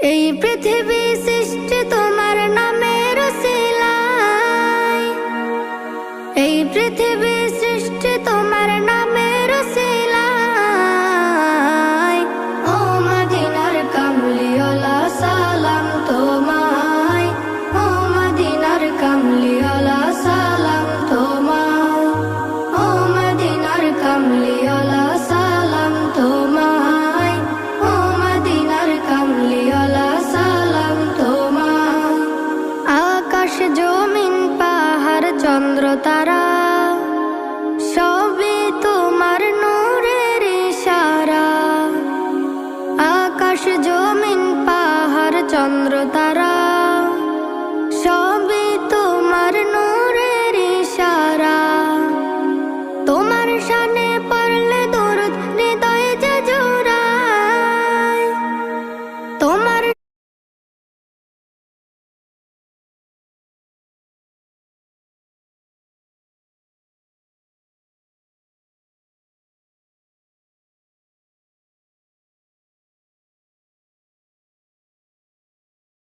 এই পৃথিবী সৃষ্টি তোমার নামের উসিলায়, এই পৃথিবী সৃষ্টি তোমার নামের উসিলায়। ও মদিনার কামলিওয়ালা সালাম তোমায়, ও মদিনার কামলিওয়ালা সালাম তোমায়, ও মদিনার কামলিওয়ালা সালাম তোমায়, ও মদিনার কামলিওয়ালা সালাম তোমায়। আকাশ জমিন পাহাড় চন্দ্র তারা সবই তোমার নূরের ইশারা। আকাশ জমিন পাহাড় চন্দ্র তারা